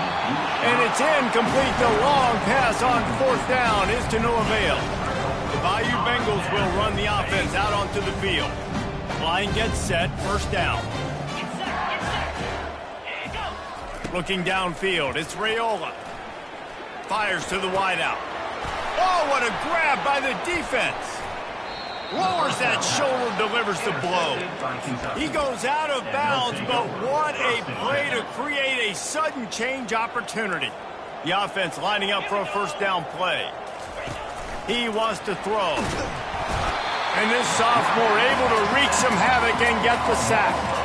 And it's incomplete. The long pass on fourth down is to no avail. The Bayou Bengals will run the offense out onto the field. Line gets set, first down. Looking downfield, it's Raiola. Fires to the wideout. Oh, what a grab by the defense. Lowers that shoulder, delivers the blow. He goes out of bounds, but what a play to create a sudden change opportunity. The offense lining up for a first down play. He wants to throw. And this sophomore able to wreak some havoc and get the sack.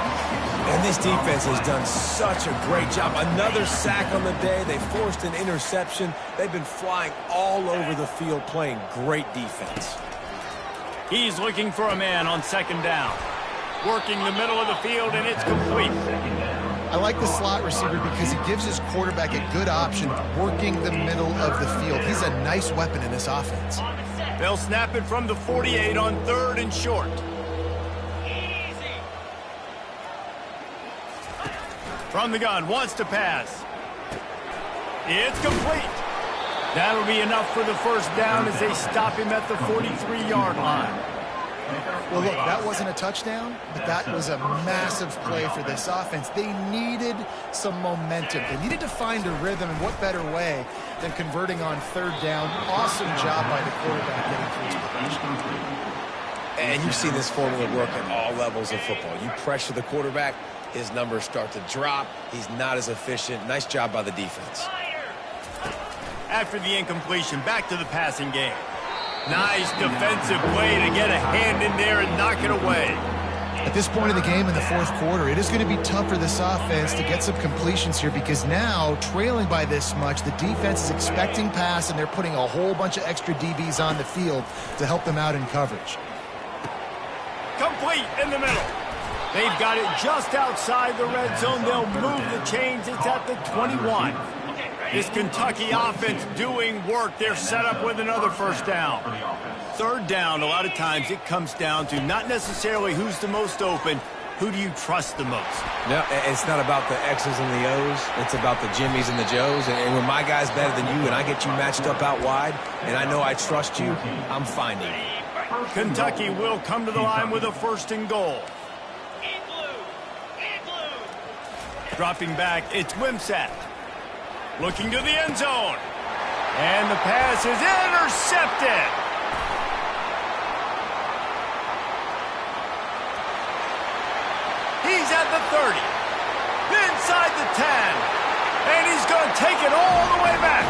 And this defense has done such a great job. Another sack on the day. They forced an interception. They've been flying all over the field playing great defense. He's looking for a man on second down. Working the middle of the field, and it's complete. I like the slot receiver because he gives his quarterback a good option working the middle of the field. He's a nice weapon in this offense. They'll snap it from the 48 on third and short. From the gun, wants to pass. It's complete. That'll be enough for the first down as they stop him at the 43-yard line. Well, look, that wasn't a touchdown, but that was a massive play for this offense. They needed some momentum. They needed to find a rhythm, and what better way than converting on third down. Awesome job by the quarterback getting through his progression. And you've seen this formula work at all levels of football. You pressure the quarterback, his numbers start to drop. He's not as efficient. Nice job by the defense. After the incompletion, back to the passing game. Nice defensive play to get a hand in there and knock it away. At this point of the game in the fourth quarter, it is going to be tough for this offense to get some completions here because now, trailing by this much, the defense is expecting pass, and they're putting a whole bunch of extra DBs on the field to help them out in coverage. Complete in the middle. They've got it just outside the red zone. They'll move the chains. It's at the 21. This Kentucky offense doing work. They're set up with another first down. Third down, a lot of times it comes down to not necessarily who's the most open, who do you trust the most? No, it's not about the X's and the O's. It's about the Jimmies and the Joes. And when my guy's better than you and I get you matched up out wide and I know I trust you, I'm finding you. Kentucky will come to the line with a first and goal. Dropping back, it's Wimsatt. Looking to the end zone. And the pass is intercepted. He's at the 30. Inside the 10. And he's going to take it all the way back.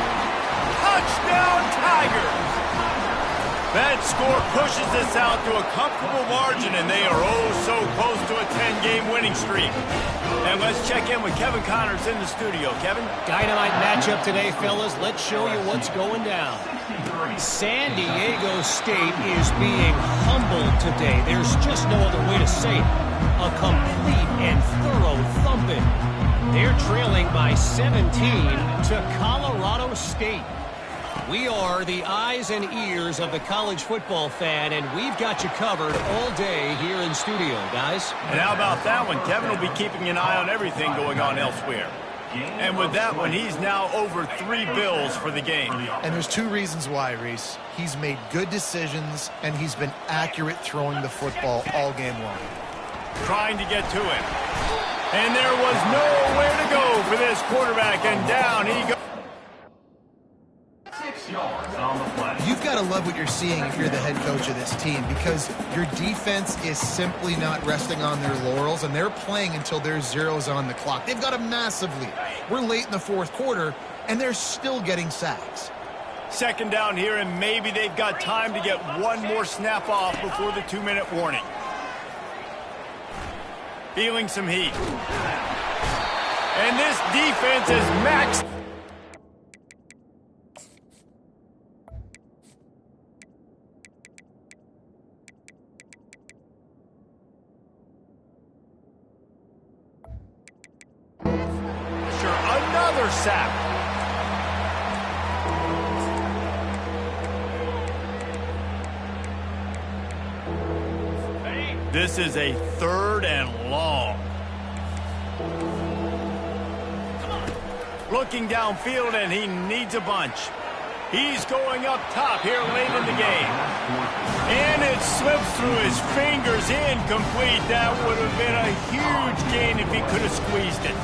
Touchdown, Tigers. That score pushes this out to a comfortable margin, and they are oh so close to a 10-game winning streak. And let's check in with Kevin Connors in the studio. Kevin? Dynamite matchup today, fellas. Let's show you what's going down. San Diego State is being humbled today. There's just no other way to say it. A complete and thorough thumping. They're trailing by 17 to Colorado State. We are the eyes and ears of the college football fan, and we've got you covered all day here in studio, guys. And how about that one? Kevin will be keeping an eye on everything going on elsewhere. And with that one, he's now over 3 bills for the game. And there's 2 reasons why, Reese. He's made good decisions, and he's been accurate throwing the football all game long. Trying to get to it. And there was nowhere to go for this quarterback, and down he goes. You've got to love what you're seeing if you're the head coach of this team, because your defense is simply not resting on their laurels, and they're playing until there's zeros on the clock. They've got a massive lead. We're late in the 4th quarter, and they're still getting sacks. Second down here, and maybe they've got time to get one more snap off before the 2-minute warning. Feeling some heat. And this defense is maxed. Another sack. This is a 3rd and long. Looking downfield, and he needs a bunch. He's going up top here late in the game. And it slips through his fingers, incomplete. That would have been a huge gain if he could have squeezed it.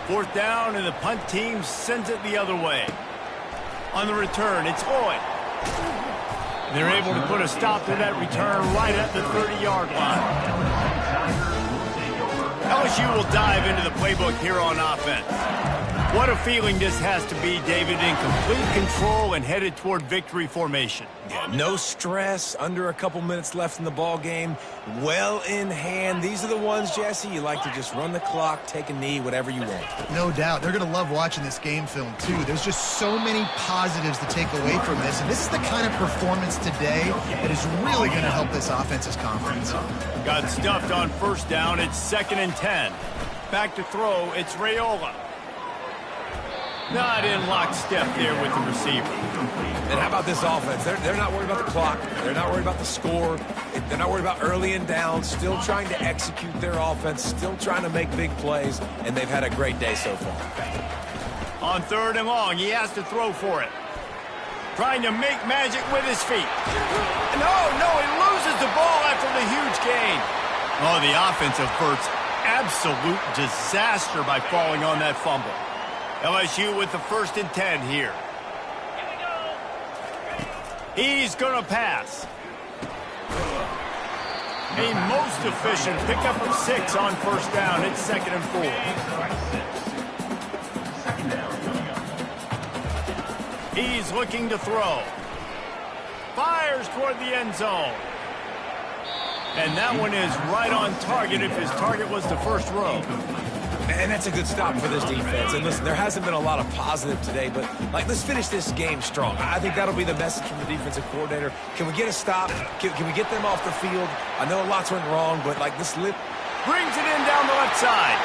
4th down, and the punt team sends it the other way. On the return, it's Lloyd. They're able to put a stop to that return right at the 30-yard line. LSU will dive into the playbook here on offense. What a feeling this has to be, David, in complete control and headed toward victory formation. Yeah, no stress, under a couple minutes left in the ball game, well in hand. These are the ones, Jesse, you like to just run the clock, take a knee, whatever you want. No doubt. They're going to love watching this game film, too. There's just so many positives to take away from this, and this is the kind of performance today that is really going to help this offense's confidence. Got stuffed on first down. It's 2nd and 10. Back to throw. It's Raiola. Not in lockstep there with the receiver. And how about this offense? They're not worried about the clock. They're not worried about the score. They're not worried about early and down. Still trying to execute their offense. Still trying to make big plays. And they've had a great day so far. On 3rd and long, he has to throw for it. Trying to make magic with his feet. No, he loses the ball after the huge gain. Oh, the offense averts absolute disaster by falling on that fumble. LSU with the 1st and 10 here. He's going to pass. A most efficient pickup of 6 on first down. It's 2nd and 4. He's looking to throw. Fires toward the end zone. And that one is right on target if his target was the first row. And that's a good stop for this defense. And listen, there hasn't been a lot of positive today, but let's finish this game strong. I think that'll be the message from the defensive coordinator. Can we get a stop? Can we get them off the field? I know lots went wrong, but this lip brings it in down the left side.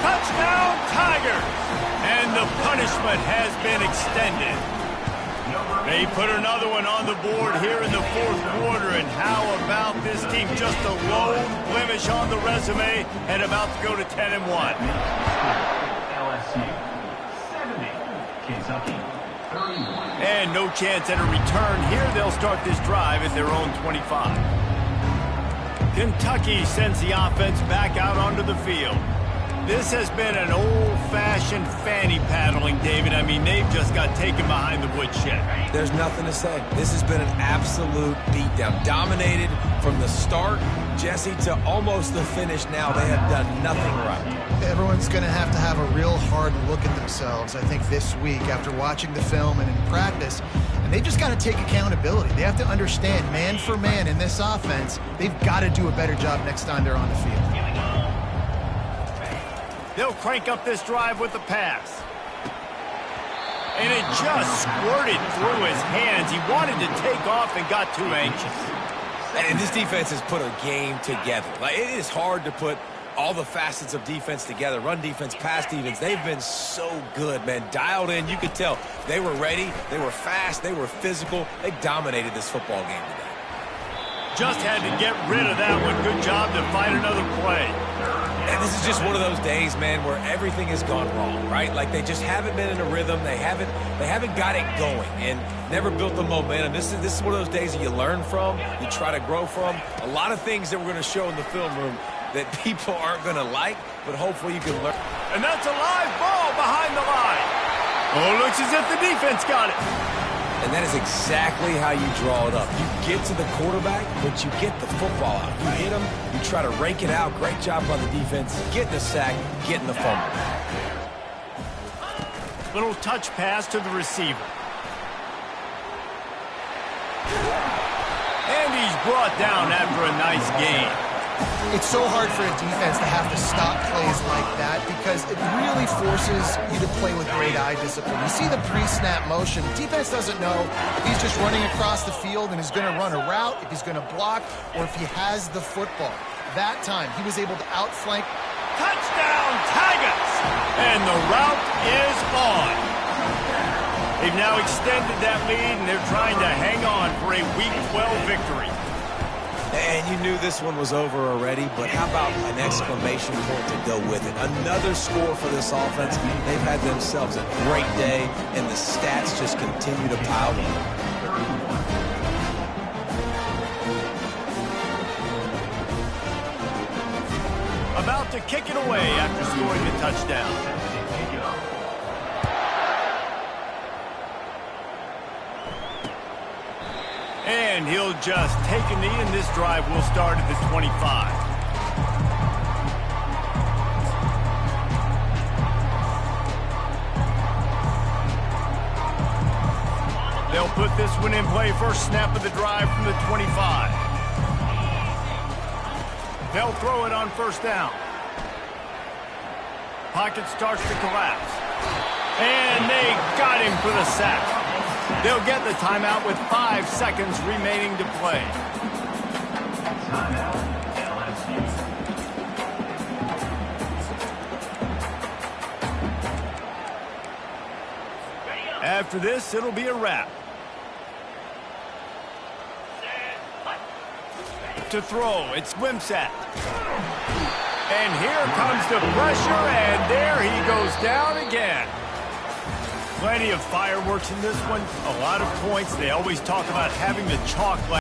Touchdown, Tigers! And the punishment has been extended. They put another one on the board here in the fourth quarter, and how about this team? Just a lone blemish on the resume and about to go to 10-1. LSU 70, Kentucky 31. And no chance at a return here. They'll start this drive at their own 25. Kentucky sends the offense back out onto the field. This has been an old-fashioned fanny paddling, David. I mean, they've just got taken behind the woodshed. There's nothing to say. This has been an absolute beatdown. Dominated from the start, Jesse, to almost the finish now. They have done nothing right. Everyone's going to have a real hard look at themselves, I think, this week after watching the film and in practice. And they've just got to take accountability. They have to understand, man for man in this offense, they've got to do a better job next time they're on the field. They'll crank up this drive with the pass. And it just squirted through his hands. He wanted to take off and got too anxious. And this defense has put a game together. It is hard to put all the facets of defense together. Run defense, pass defense. They've been so good, man. Dialed in. You could tell they were ready. They were fast. They were physical. They dominated this football game today. Just had to get rid of that one. Good job to find another play. And this is just one of those days, man, where everything has gone wrong, right? They just haven't been in a rhythm. They haven't got it going and never built the momentum. This is one of those days that you learn from, you try to grow from. A lot of things that we're going to show in the film room that people aren't going to like, but hopefully you can learn. And that's a live ball behind the line. Oh, looks as if the defense got it. And that is exactly how you draw it up. You get to the quarterback, but you get the football out. You hit him, you try to rake it out. Great job by the defense. Getting the sack, getting the fumble. Little touch pass to the receiver. And he's brought down after a nice gain. It's so hard for a defense to have to stop plays like that because it really forces you to play with great eye discipline. You see the pre-snap motion. Defense doesn't know if he's just running across the field and is going to run a route, if he's going to block, or if he has the football. That time, he was able to outflank. Touchdown, Tigers! And the route is on. They've now extended that lead, and they're trying to hang on for a Week 12 victory. And you knew this one was over already, but how about an exclamation point to go with it? Another score for this offense. They've had themselves a great day, and the stats just continue to pile up. About to kick it away after scoring the touchdown. And he'll just take a knee, and this drive will start at the 25. They'll put this one in play. First snap of the drive from the 25. They'll throw it on first down. Pocket starts to collapse. And they got him for the sack. They'll get the timeout with 5 seconds remaining to play. After this, it'll be a wrap. To throw, it's Wimsatt. And here comes the pressure, and there he goes down again. Plenty of fireworks in this one, a lot of points. They always talk about having the chalk.